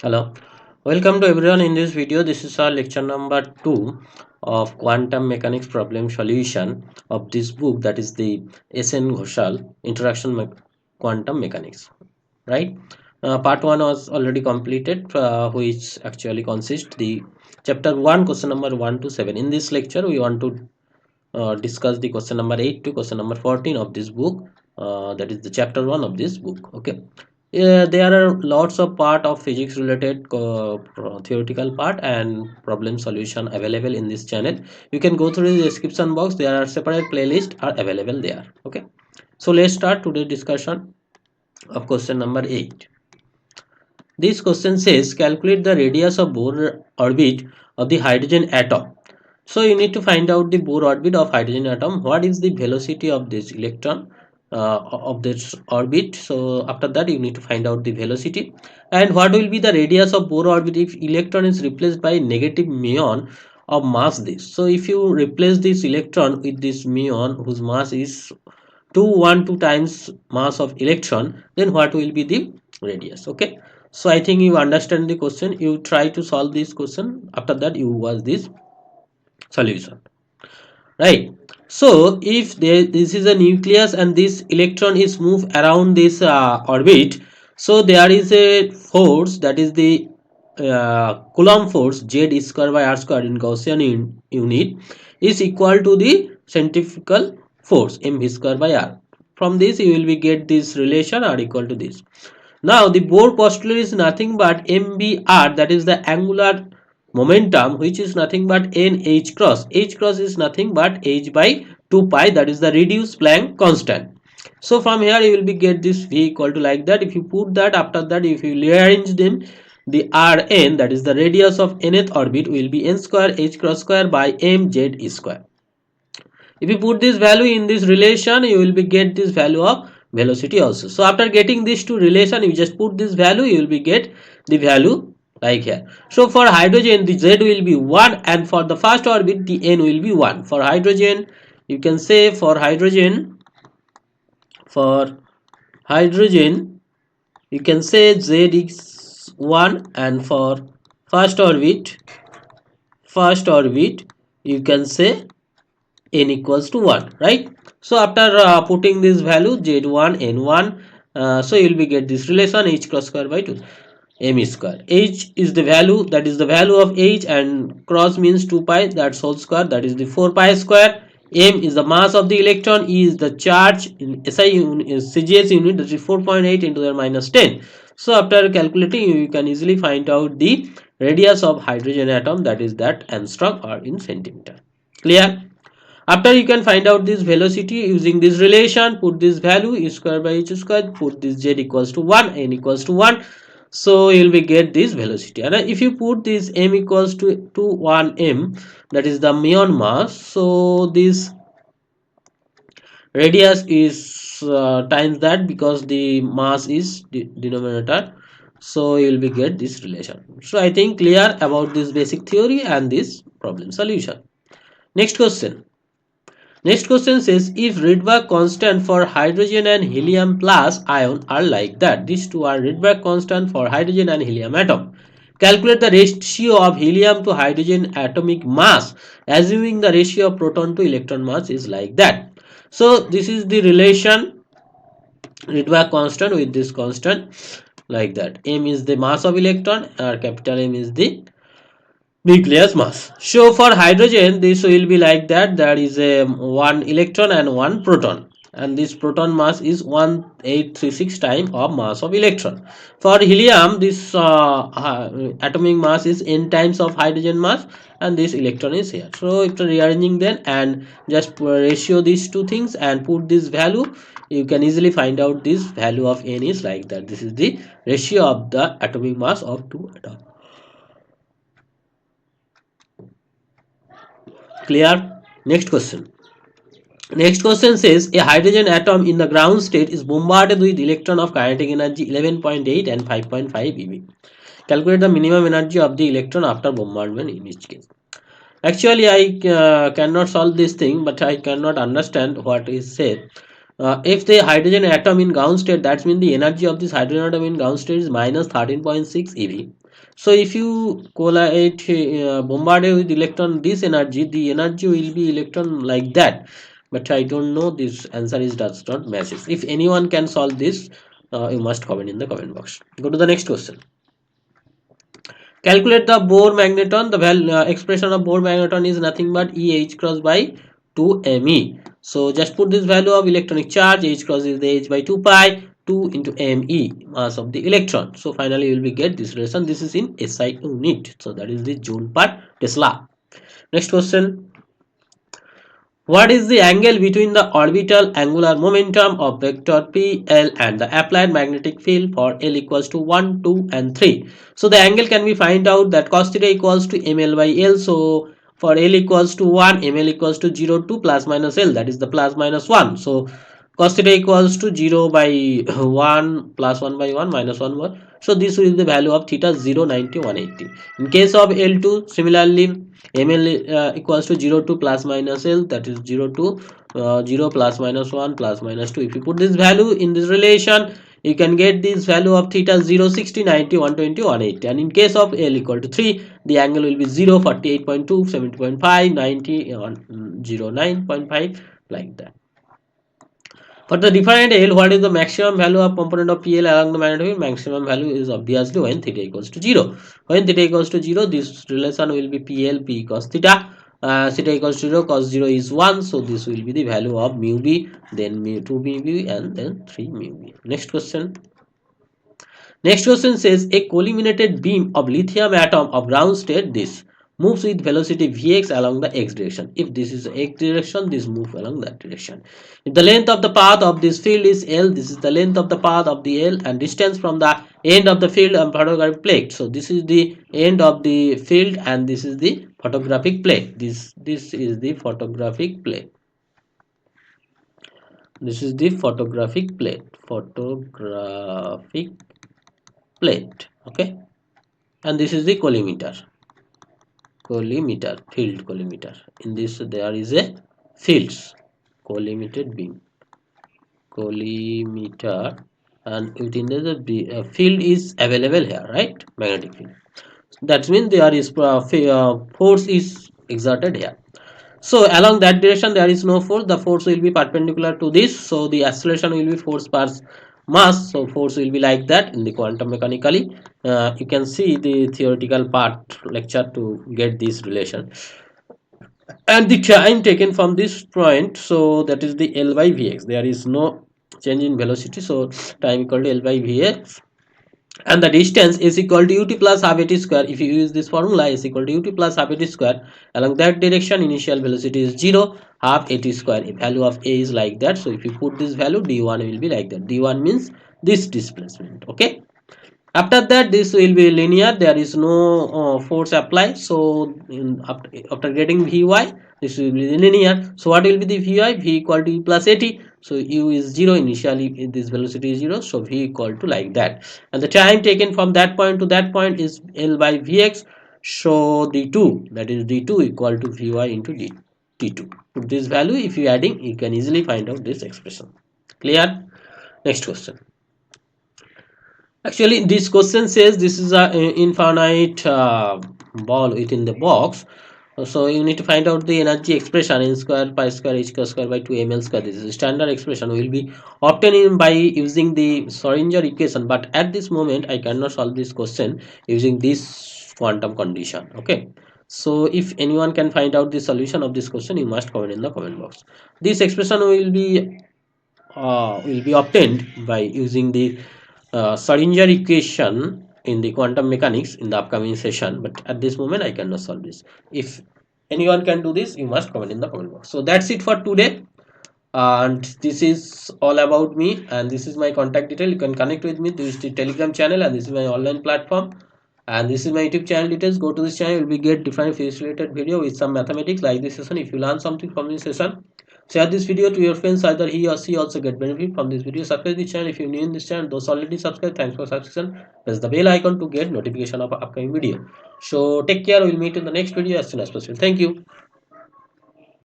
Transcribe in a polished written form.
Hello, welcome to everyone in this video. This is our lecture number 2 of quantum mechanics problem solution of this book, that is the S.N. Ghoshal Introduction Quantum Mechanics, right? Part 1 was already completed, which actually consists the chapter 1 question number 1 to 7. In this lecture we want to discuss the question number 8 to question number 14 of this book, that is the chapter 1 of this book. Okay, there are lots of part of physics related theoretical part and problem solution available in this channel. You can go through the description box, there are separate playlists are available there. Okay, so let's start today's discussion of question number 8. This question says calculate the radius of Bohr orbit of the hydrogen atom. So you need to find out the Bohr orbit of hydrogen atom. What is the velocity of this electron of this orbit? So after that you need to find out the velocity, and what will be the radius of Bohr orbit if electron is replaced by negative muon of mass this. So if you replace this electron with this muon whose mass is 212 times mass of electron, then what will be the radius? Okay, so I think you understand the question. You try to solve this question, after that you watch this solution, right? So if this is a nucleus and this electron is moved around this orbit, so there is a force, that is the Coulomb force, z square by r square in Gaussian unit is equal to the centrifugal force mv square by r. From this you will be get this relation are equal to this. Now the Bohr postulate is nothing but mbr, that is the angular momentum, which is nothing but nh cross. H cross is nothing but h by 2 pi, that is the reduced Planck constant. So from here you will be get this v equal to like that. If you put that, after that if you rearrange them, the rn, that is the radius of nth orbit, will be n square h cross square by mz square. If you put this value in this relation, you will be get this value of velocity also. So after getting these two relation, you just put this value, you will be get the value like here. So for hydrogen the z will be 1, and for the first orbit the n will be 1. For hydrogen you can say, for hydrogen you can say z is 1, and for first orbit you can say n equals to 1, right? So after putting this value z1 n1, so you will be get this relation h cross square by 2 m square. H is the value, that is the value of h, and cross means 2 pi, that's whole square, that is the 4 pi square. M is the mass of the electron, E is the charge in SI unit, CGS unit, that is 4.8 into the minus 10. So after calculating you can easily find out the radius of hydrogen atom, that is that angstrom or in centimeter. Clear? After you can find out this velocity using this relation, put this value e square by h square, put this z equals to 1, n equals to 1, so you will be get this velocity. And if you put this m equals to 1 m, that is the muon mass, so this radius is times that, because the mass is denominator, so you will be get this relation. So I think clear about this basic theory and this problem solution. Next question. Next question says, if Rydberg constant for hydrogen and helium plus ion are like that, these two are Rydberg constant for hydrogen and helium atom. Calculate the ratio of helium to hydrogen atomic mass, assuming the ratio of proton to electron mass is like that. So this is the relation Rydberg constant with this constant like that. M is the mass of electron, or capital M is the nucleus mass. So for hydrogen this will be like that, there is a one electron and one proton, and this proton mass is 1836 times of mass of electron. For helium this atomic mass is n times of hydrogen mass, and this electron is here. So after rearranging them and just ratio these two things and put this value, you can easily find out this value of n is like that. This is the ratio of the atomic mass of two atoms. Clear? Next question. Next question says a hydrogen atom in the ground state is bombarded with electron of kinetic energy 11.8 and 5.5 eV. Calculate the minimum energy of the electron after bombardment in each case. Actually I cannot solve this thing, but I cannot understand what is said. If the hydrogen atom in ground state, that means the energy of this hydrogen atom in ground state is minus 13.6 eV. So if you collide bombarded with electron this energy, the energy will be electron like that, but I don't know, this answer is does not matches. If anyone can solve this, you must comment in the comment box. Go to the next question. Calculate the Bohr magneton. The expression of Bohr magneton is nothing but E h cross by 2 me. So just put this value of electronic charge. H cross is the h by 2 pi, 2 into me, mass of the electron. So finally you will be get this relation. This is in SI unit. So that is the joule per Tesla. Next question. What is the angle between the orbital angular momentum of vector PL and the applied magnetic field for L equals to 1, 2 and 3? So the angle can be find out that cos theta equals to ml by L. So for L equals to 1, ml equals to 0 to plus minus L, that is the plus minus 1. So cos theta equals to 0 by 1 plus 1 by 1 minus 1 1. So this will be the value of theta 0, 90, 180. In case of L2, similarly ml equals to 0 to plus minus L, that is 0 to 0 plus minus 1 plus minus 2. If you put this value in this relation, you can get this value of theta 0, 60, 90, 120, 180. And in case of L equal to 3, the angle will be 0, 48.2, 70.5, 90, 09.5, like that. For the different L, what is the maximum value of component of PL along the magnetic field? Maximum value is obviously when theta equals to 0. When theta equals to 0, this relation will be PL P cos theta. Theta equals to 0, cos 0 is 1. So this will be the value of mu B, then mu 2 mu B, and then 3 mu B. Next question. Next question says a collimated beam of lithium atom of ground state this moves with velocity vx along the x direction. If this is the x direction, this moves along that direction. If the length of the path of this field is L, this is the length of the path of the L and distance from the end of the field and photographic plate. So this is the end of the field and this is the photographic plate. This is the photographic plate. This is the photographic plate. Photographic plate. Okay. And this is the collimator, field collimator. In this there is a fields, collimated beam, collimator, and within the field is available here, right? Magnetic field. That means there is force is exerted here. So along that direction there is no force. The force will be perpendicular to this. So the acceleration will be force per mass. So force will be like that in the quantum mechanically. You can see the theoretical part lecture to get this relation. And the time taken from this point. So that is the L by Vx. There is no change in velocity. So time equal to L by Vx, and the distance is equal to ut plus half at square. If you use this formula, is equal to ut plus half at square. Along that direction initial velocity is 0, half at square. If value of a is like that, so if you put this value, d1 will be like that. D1 means this displacement. Okay, after that this will be linear, there is no force applied. So after getting Vy, this will be linear. So what will be the Vy? V equal to u plus at. So u is 0 initially, this velocity is 0, so V equal to like that, and the time taken from that point to that point is L by Vx. So d2, that is d2 equal to Vy into d2. Put this value, if you adding, you can easily find out this expression. Clear? Next question. Actually, this question says this is a infinite ball within the box. So you need to find out the energy expression in square pi square h square by 2 ml square. This is standard expression will be obtained by using the Schrödinger equation. But at this moment, I cannot solve this question using this quantum condition. Okay. So if anyone can find out the solution of this question, you must comment in the comment box. This expression will be obtained by using the Schrödinger equation in the quantum mechanics in the upcoming session, but at this moment I cannot solve this. If anyone can do this, you must comment in the comment box. So that's it for today, and this is all about me, and this is my contact detail. You can connect with me. This is the Telegram channel, and this is my online platform, and this is my YouTube channel details. Go to this channel, you will get different physics related video with some mathematics like this session. If you learn something from this session, share this video to your friends, either he or she also get benefit from this video. Subscribe the channel if you're new in this channel. Those already subscribed, thanks for subscription. Press the bell icon to get notification of upcoming video. So take care, we'll meet in the next video as soon as possible. Thank you.